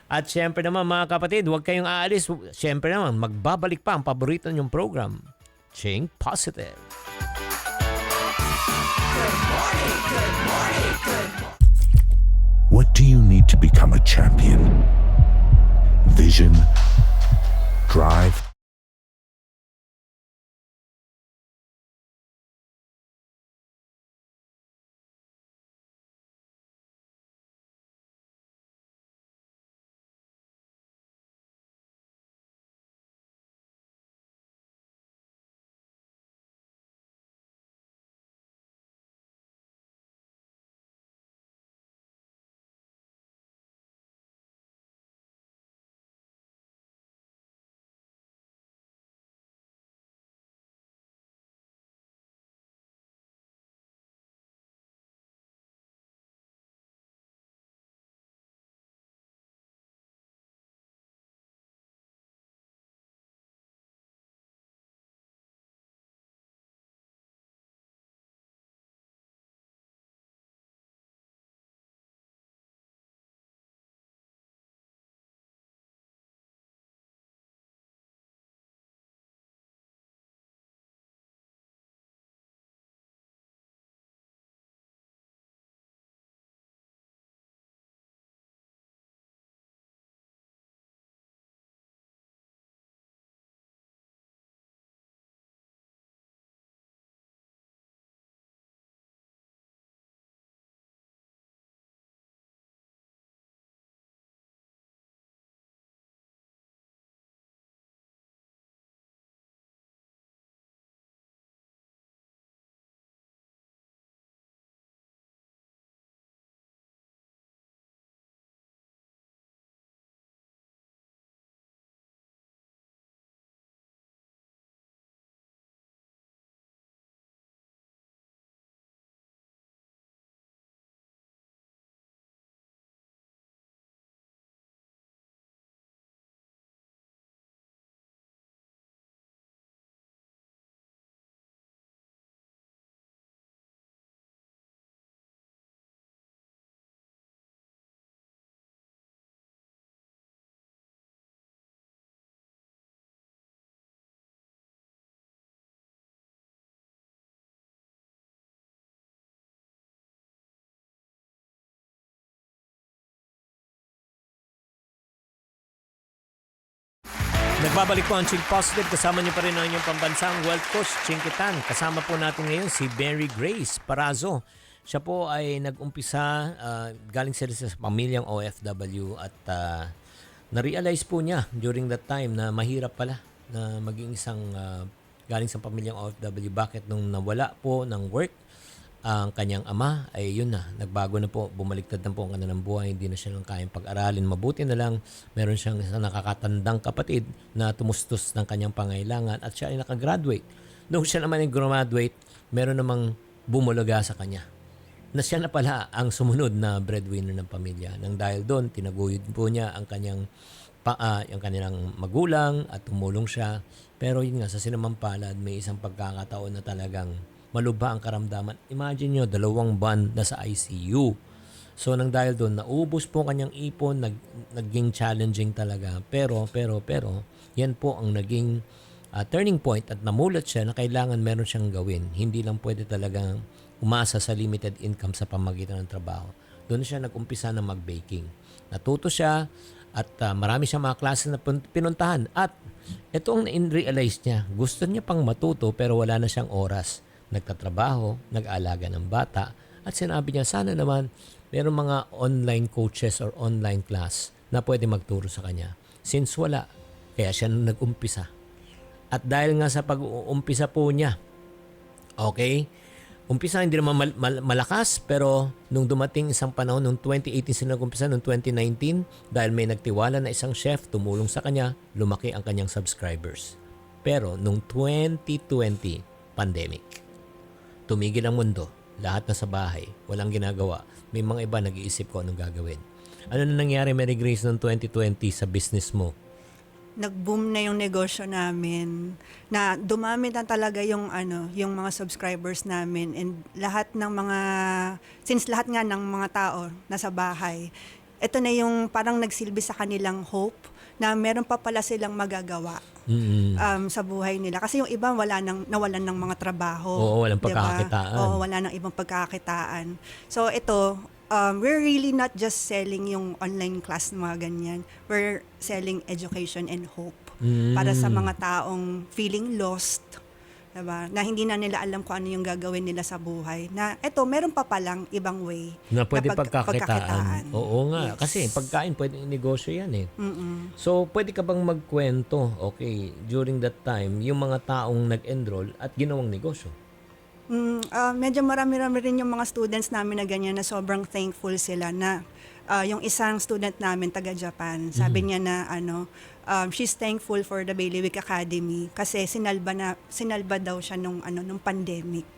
At syempre naman mga kapatid, huwag kayong aalis. Syempre naman, magbabalik pa ang paborito niyong program, Think Positive. What do you need to become a champion? Vision, drive, Nagbabalik po ang Chink Positive. Kasama niyo pa rin ang inyong pambansang wealth coach, Chinkitan. Kasama po natin ngayon si Mary Grace Parazo. Siya po ay nag-umpisa, galing sila sa pamilyang OFW at na-realize po niya during that time na mahirap pala na maging isang galing sa pamilyang OFW. Bakit nung nawala po ng work, ang kanyang ama ay yun na, nagbago na po, bumaliktad na po ang kanilang buhay, hindi na siya lang kayang pag-aralin. Mabuti na lang, meron siyang isang nakakatandang kapatid na tumustos ng kanyang pangailangan at siya ay nakagraduate. Nung siya naman ay graduate, meron namang bumulaga sa kanya na siya na pala ang sumunod na breadwinner ng pamilya. Nang dahil doon, tinaguyod po niya ang kanyang ang kanilang magulang at tumulong siya. Pero yun nga, sa sinamampalad, may isang pagkakataon na talagang malubha ang karamdaman. Imagine nyo, 2 buwan na sa ICU. So, nang dahil doon, naubos po kanyang ipon, naging challenging talaga. Pero, yan po ang naging turning point at namulat siya na kailangan meron siyang gawin. Hindi lang pwede talagang umasa sa limited income sa pamagitan ng trabaho. Doon siya nag-umpisa na mag-baking. Natuto siya at marami siyang mga klase na pinuntahan. At ito ang in-realize niya. Gusto niya pang matuto pero wala na siyang oras. Nagtatrabaho, nag-aalaga ng bata, at sinabi niya sana naman mayroong mga online coaches or online class na pwede magturo sa kanya. Since wala, kaya siya nag-umpisa. At dahil nga sa pag-uumpisa po niya, okay, umpisa hindi naman malakas, pero nung dumating isang panahon, nung 2018 sila nag-umpisa, nung 2019, dahil may nagtiwala na isang chef, tumulong sa kanya, lumaki ang kanyang subscribers. Pero nung 2020, pandemic. Tumigil ang mundo. Lahat na sa bahay. Walang ginagawa. May mga iba nag-iisip ko anong gagawin. Ano na nangyari, Mary Grace, noong 2020 sa business mo? Nag-boom na yung negosyo namin. Na dumami na talaga yung yung mga subscribers namin, and lahat ng mga lahat nga ng mga tao nasa bahay. Ito na yung parang nagsilbi sa kanilang hope na meron pa pala silang magagawa sa buhay nila. Kasi yung iba nawalan ng mga trabaho. Oo, walang diba? pagkakakitaan. Oo, wala ng ibang pagkakakitaan. So ito, we're really not just selling yung online class mga ganyan. We're selling education and hope para sa mga taong feeling lost, diba? Na hindi na nila alam kung ano yung gagawin nila sa buhay. Na eto, meron pa palang ibang way Na pwede na pagkakitaan. Oo nga. Yes. Kasi pagkain, pwede negosyo yan eh. Mm-mm. So, pwede ka bang magkwento, okay, during that time, yung mga taong nag-enroll at ginawang negosyo? Medyo marami-rami rin yung mga students namin na ganyan na sobrang thankful sila na yung isang student namin taga Japan, sabi niya na she's thankful for the Bailiwick Academy kasi sinalba daw siya nung pandemic.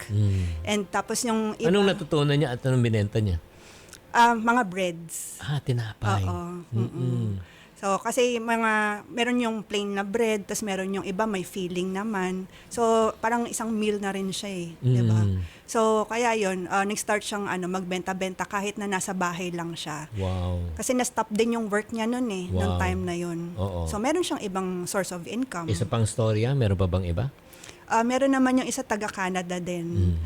And tapos yung iba, Anong natutunan niya at anong binenta niya? mga breads. Tinapay. Oo. So, kasi meron yung plain na bread, tapos meron yung iba may filling naman. So, parang isang meal na rin siya di ba? So, kaya yun, nag-start siyang magbenta-benta kahit na nasa bahay lang siya. Wow. Kasi na-stop din yung work niya noon nung Wow. time na yun. Oo. So, meron siyang ibang source of income. Isa pang storya, meron pa bang iba? Meron naman yung isa taga-Canada din.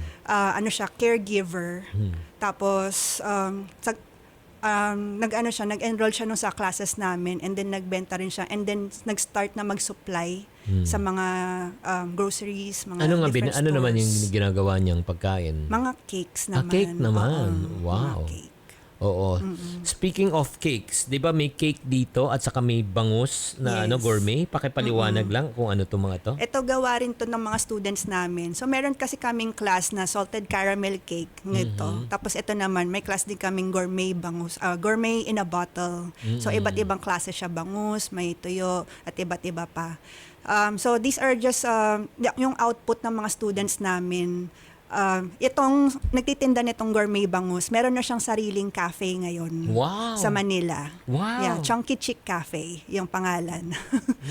Siya, caregiver. Tapos, nag-enroll siya nung sa classes namin, and then nagbenta rin siya, and then nag-start na mag-supply sa mga groceries, mga different stores. Ano naman yung ginagawa niyang pagkain? Mga cakes naman. Cake naman. Oo, Wow. mga cake. Oo. Speaking of cakes, 'di ba may cake dito at saka may bangus na Yes. gourmet? Pakipaliwanag lang kung ano 'tong mga 'to. Ito gawa rin to ng mga students namin. So meron kasi kaming class na salted caramel cake nito. Tapos ito naman may class din kaming gourmet bangus, gourmet in a bottle. So iba't ibang klase siya, bangus, may tuyo at iba't iba pa. So these are just yung output ng mga students namin. Itong nagtitinda nitong gourmet bangus, meron na siyang sariling cafe ngayon. Wow. Sa Manila. Wow. Yeah, Chunky Chick Cafe, yung pangalan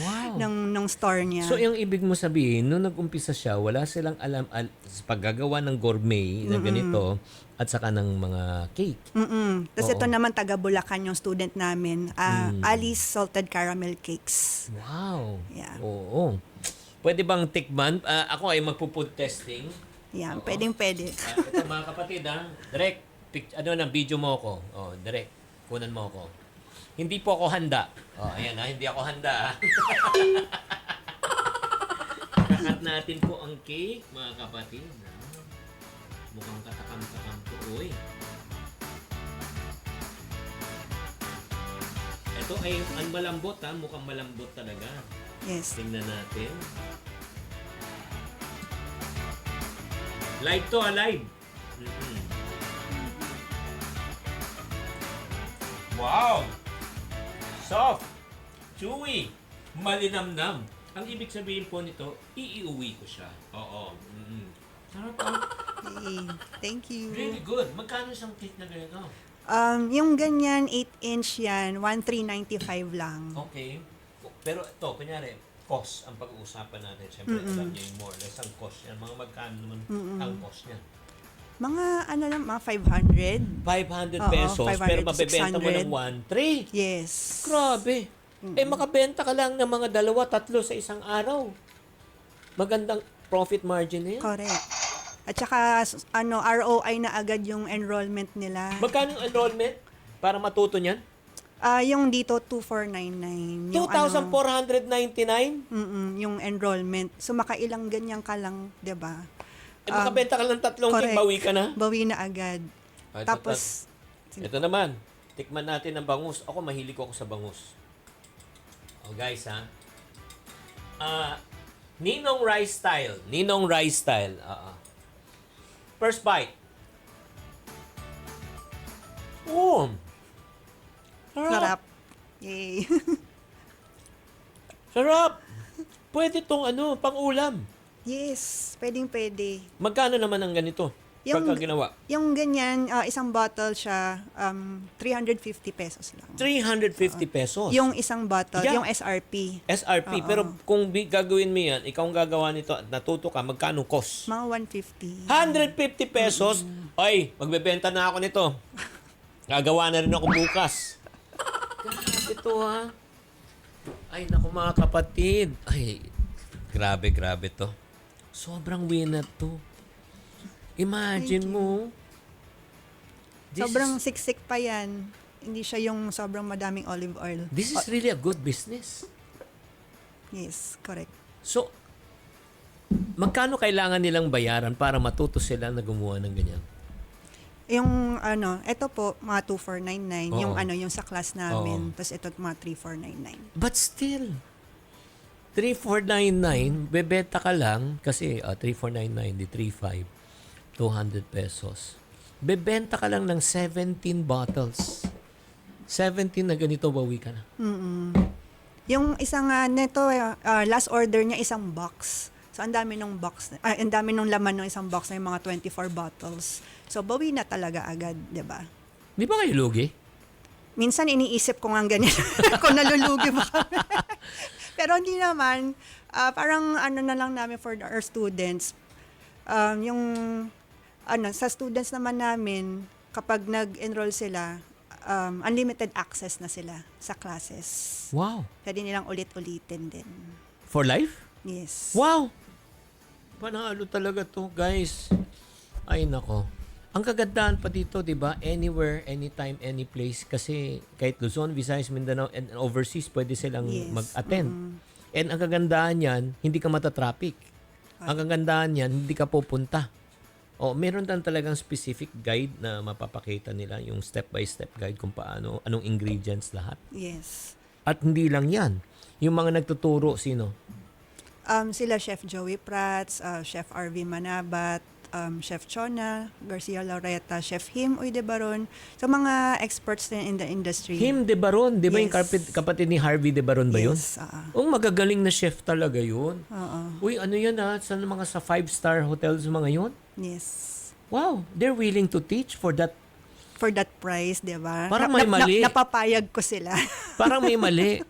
Wow. ng store niya. So, yung ibig mo sabihin, nung nag-umpisa siya, wala silang alam sa paggagawa ng gourmet na ganito at saka ng mga cake. Tapos Oo. ito naman taga Bulacan yung student namin, Alice Salted Caramel Cakes. Wow. Yeah. Oo. Pwede bang tikman? Ako ay magpo-food testing. Yan, Oo. pwedeng-pwede. Ito mga kapatid, direct, video mo ako. Direct, kunan mo ako. Hindi po ako handa. Oh, ayan ha, hindi ako handa ha. Kakat natin po ang cake, mga kapatid. Mukhang katakam-takam to, uy. Ito ay ang malambot ha, mukhang malambot talaga. Yes. Tingnan natin. Live to, live. Mm-mm. Wow! Soft, chewy, malinamnam. Ang ibig sabihin po nito, iiuwi ko siya. Oo. Mm-mm. Sarap ah. Hey, thank you. Really good. Magkano isang cake na ganito? Yung ganyan, 8-inch yan, 1,395 lang. Okay. Pero ito, kunyari, cost ang pag-uusapan natin. Siyempre, alam niyo yung more or less ang cost niya. Mga magkano naman ang cost niya? Mga ano lang, mga 500. 500 Oo, pesos, 500 pero to mabebenta mo ng 1,300. Yes. Grabe. Makabenta ka lang ng mga 2-3 sa isang araw. Magandang profit margin na yan. Correct. At saka, ROI na agad yung enrollment nila. Magkano yung enrollment para matuto niyan? Yung dito, 2,499. Yung 2,499? yung enrollment. So, makailang ganyan ka lang, 'di ba? Makabenta ka lang 3 cake, correct. bawi ka na? Bawi na agad. Ay, Tapos, ito naman, tikman natin ang bangus. Ako, mahilig ako sa bangus. Oh, guys, ha? Ninong rice style. Ninong rice style. First bite. Oh! sarap. Yay. Sarap! Pwede tong pang-ulam. Yes, pwedeng-pwede. Magkano naman ang ganito? Pagka ginawa? Yung ganyan, isang bottle siya, 350 pesos lang. 350 pesos. Yung isang bottle, Yeah. yung SRP, SRP. Pero kung gagawin mo yan, ikaw ang gagawa nito at natuto ka, magkano cost? mga 150. 150 pesos? Ay, magbebenta na ako nito. Gagawa na rin ako bukas. Grabe to ha. Ay, naku mga kapatid. Ay, grabe to. Sobrang winner to. Imagine mo. Sobrang siksik pa yan. Hindi siya yung sobrang madaming olive oil. This is really a good business. Yes, correct. So, magkano kailangan nilang bayaran para matuto sila na gumawa ng ganyan? Yung ito po, mga 2,499. Oo. Yung sa class namin. Oo. Tapos ito, mga 3,499. But still, 3,499, bebenta ka lang, kasi 3,499, di 3,500, 200 pesos. Bebenta ka lang ng 17 bottles. 17 na ganito, bawi ka na. Yung isang neto, last order niya, isang box. So, ang dami ng box, ang dami ng laman ng isang box na yung mga 24 bottles. So, bawi na talaga agad, di ba? Di ba kayo lugi? Minsan iniisip ko nga ganyan, kung nalulugi ba kami. Pero hindi naman, parang na lang namin for our students. Yung, sa students naman namin, kapag nag-enroll sila, unlimited access na sila sa classes. Wow. Pwede nilang ulit-ulitin din. For life? Yes. Wow! Panalo talaga to, guys. Ay, nako. Ang kagandahan pa dito, di ba? Anywhere, anytime, any place. Kasi kahit Luzon, Visayas, Mindanao, and overseas, pwede silang Yes. mag-attend. And ang kagandahan yan, hindi ka matatraffic. Ang kagandahan yan, hindi ka pupunta. O, meron lang talagang specific guide na mapapakita nila, yung step-by-step guide kung paano, anong ingredients lahat. Yes. At hindi lang yan. Yung mga nagtuturo, sino? Sila Chef Joey Prats, Chef RV Manabat, Chef Chona, Garcia Loretta, Chef Him Uy de Baron. So, mga experts din in the industry. Him de Baron, di ba yung Yes. kapatid ni Harvey de Baron ba yun? Yes. Magagaling na chef talaga yun. Oo. Uy, ano yan sa mga sa 5-star hotels mga yun? Yes. Wow, they're willing to teach for that. For that price, di ba? Parang may mali. Napapayag ko sila. Parang may mali.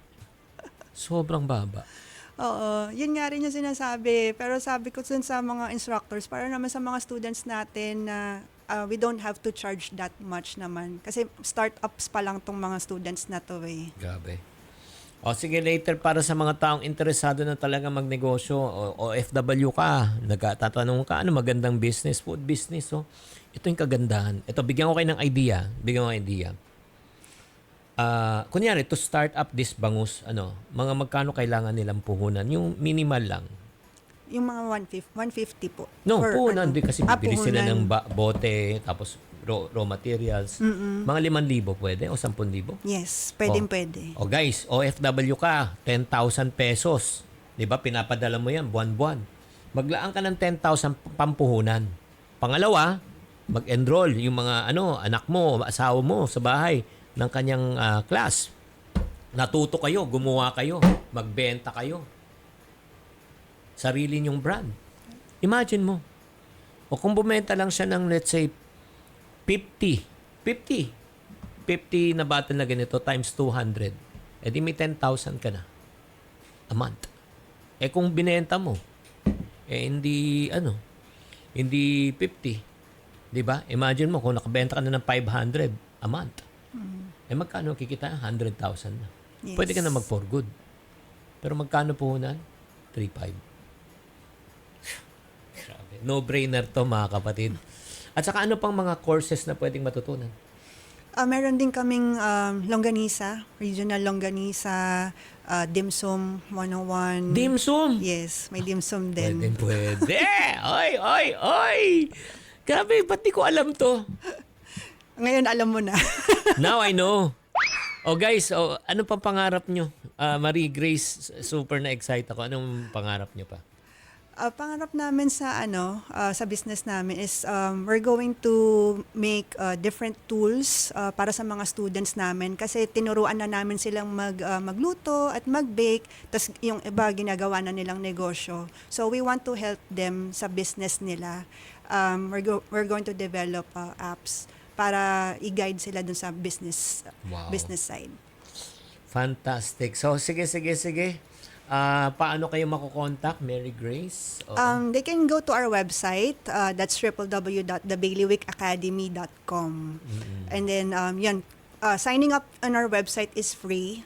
Sobrang baba. Oo, yun nga rin yung sinasabi. Pero sabi ko dun sa mga instructors, para naman sa mga students natin na we don't have to charge that much naman. Kasi startups pa lang tong mga students na to eh. Grabe. O sige, later para sa mga taong interesado na talaga magnegosyo, o FW ka, nagtatanong ka, ano magandang business, food business, ito yung kagandahan. Ito, bigyan ko kayo ng idea. kunyari, to start up this bangus, mga magkano kailangan nilang puhunan? Yung minimal lang. Yung mga 150 po. No, For puhunan. Di kasi bibili sila puhunan. ng bote, tapos raw materials. Mga 5,000 pwede o 10,000? Yes, Oh. pwede. O guys, OFW ka, 10,000 pesos. 'Di ba? Pinapadala mo 'yan buwan-buwan. Maglaan ka ng 10,000 pampuhunan. Pangalawa, mag-enroll yung mga anak mo, asawa mo sa bahay ng kanyang class. Natuto kayo, gumawa kayo, magbenta kayo. Sarili niyong brand. Imagine mo. O kung bumenta lang siya ng let's say 50 na bottle na ganito times 200. Eh di may 10,000 ka na a month. Eh kung binenta mo, hindi 50. 'Di ba? Imagine mo kung nakabenta ka na ng 500 a month. Eh magkano kikita? 100,000 na. Yes. Pwede ka na mag for good. Pero magkano puhunan? 3,500. Grabe. No-brainer to mga kapatid. At saka ano pang mga courses na pwedeng matutunan? Meron din kaming longganisa, regional longganisa, dim sum 101. Dim sum! Yes, may dim sum din. Pwede. Oy! Grabe, ba't di ko alam to? Ngayon alam mo na. Now I know. Oh guys, ano pang pangarap nyo? Marie Grace, super na excited ako. Anong pangarap nyo pa? Pangarap namin sa sa business namin is we're going to make different tools para sa mga students namin kasi tinuruan na namin silang magluto at mag-bake, tas yung iba ginagawa na nilang negosyo. So we want to help them sa business nila. We're going to develop apps para i-guide sila dun sa business side. Fantastic. So sige. Paano kayo makukontak, Mary Grace? They can go to our website. That's www.thebailiwickacademy.com. And then, signing up on our website is free.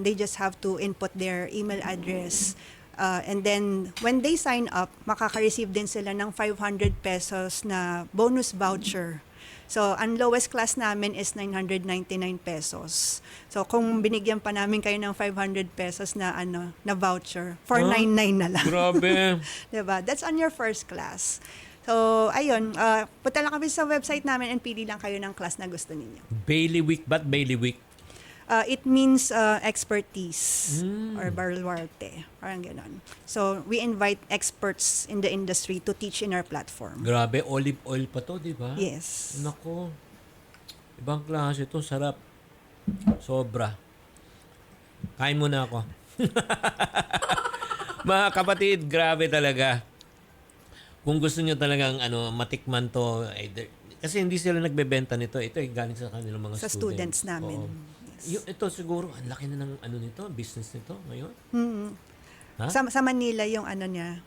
They just have to input their email address. And then, when they sign up, makaka-receive din sila ng 500 pesos na bonus voucher. So, ang lowest class namin is 999 pesos. So, kung binigyan pa namin kayo ng 500 pesos na na voucher, 499 na lang. Grabe. Diba? That's on your first class. So, ayun, punta lang kami sa website namin and pili lang kayo ng class na gusto ninyo. Bailiwick, ba't Bailiwick? It means expertise or baluarte. Parang ganon. So, we invite experts in the industry to teach in our platform. Grabe, olive oil pa to, di ba? Yes. Nako. Ibang klase to, sarap. Sobra. Kain muna ako. Mga kapatid, grabe talaga. Kung gusto nyo talagang matikman to, kasi hindi sila nagbebenta nito. Ito ay galing sa kanilang mga Sa students namin. Oo. Ito siguro, ang laki na ng nito, business nito ngayon. Ha? Sa Manila yung niya,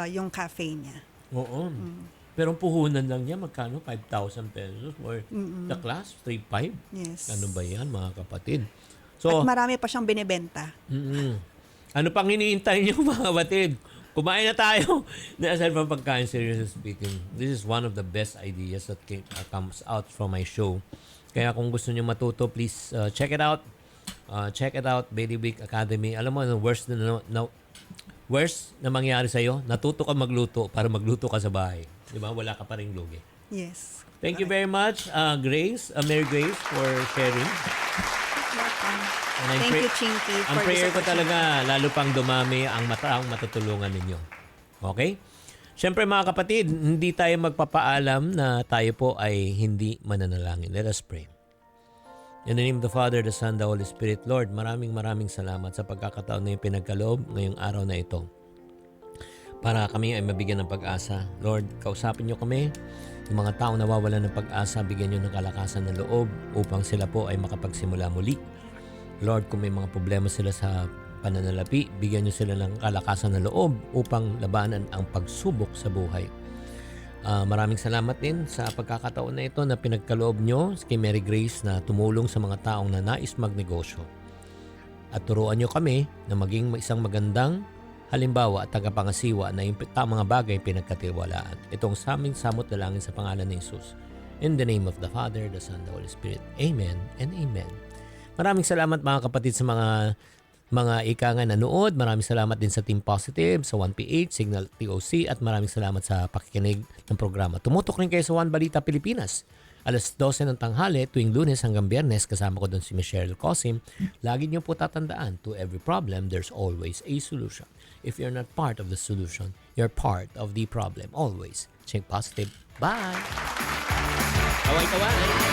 yung cafe niya. Oo. Pero ang puhunan lang niya, magkano? 5,000 pesos? Or the class, 3,500? Yes. Ano ba yan, mga kapatid? At marami pa siyang binibenta. Ano pang hinihintay niyo, mga kapatid? Kumain na tayo. Aside from pagkain, seriously speaking, this is one of the best ideas that comes out from my show. Kaya kung gusto niyo matuto, please check it out. Check it out, Bailiwick Academy. Alam mo, worst na mangyari sa'yo, natuto ka magluto para magluto ka sa bahay. Di ba? Wala ka pa rin lugi. Yes. Thank you very much, Grace, Mary Grace, for sharing. And Thank you, Chinky, ang for prayer this ko talaga, lalo pang dumami ang mataang matutulungan ninyo. Okay? Siyempre mga kapatid, hindi tayo magpapaalam na tayo po ay hindi mananalangin. Let us pray. In the name of the Father, the Son, the Holy Spirit. Lord, maraming salamat sa pagkakataon na yung pinagkaloob ngayong araw na ito. Para kami ay mabigyan ng pag-asa. Lord, kausapin niyo kami. Yung mga taong nawawalan ng pag-asa, bigyan niyo ng kalakasan ng loob upang sila po ay makapagsimula muli. Lord, kung may mga problema sila sa pananalapi, bigyan niyo sila ng kalakasan ng loob upang labanan ang pagsubok sa buhay. Maraming salamat din sa pagkakataon na ito na pinagkaloob nyo kay Mary Grace na tumulong sa mga taong na nais magnegosyo. At turuan nyo kami na maging isang magandang halimbawa at tagapangasiwa na yung tamang bagay pinagkatiwalaan. Itong sa aming samot dalangin sa pangalan ni Jesus. In the name of the Father, the Son, the Holy Spirit. Amen and amen. Maraming salamat mga kapatid sa mga ika nga nanood. Maraming salamat din sa Team Positive, sa 1PH, Signal TOC, at maraming salamat sa pakikinig ng programa. Tumutok rin kayo sa One Balita Pilipinas. Alas 12 ng tanghali, tuwing Lunes hanggang Biyernes, kasama ko doon si Michelle Cosim. Lagi niyo po tatandaan, to every problem, there's always a solution. If you're not part of the solution, you're part of the problem. Always. Think positive. Bye! Kaway-kawayan!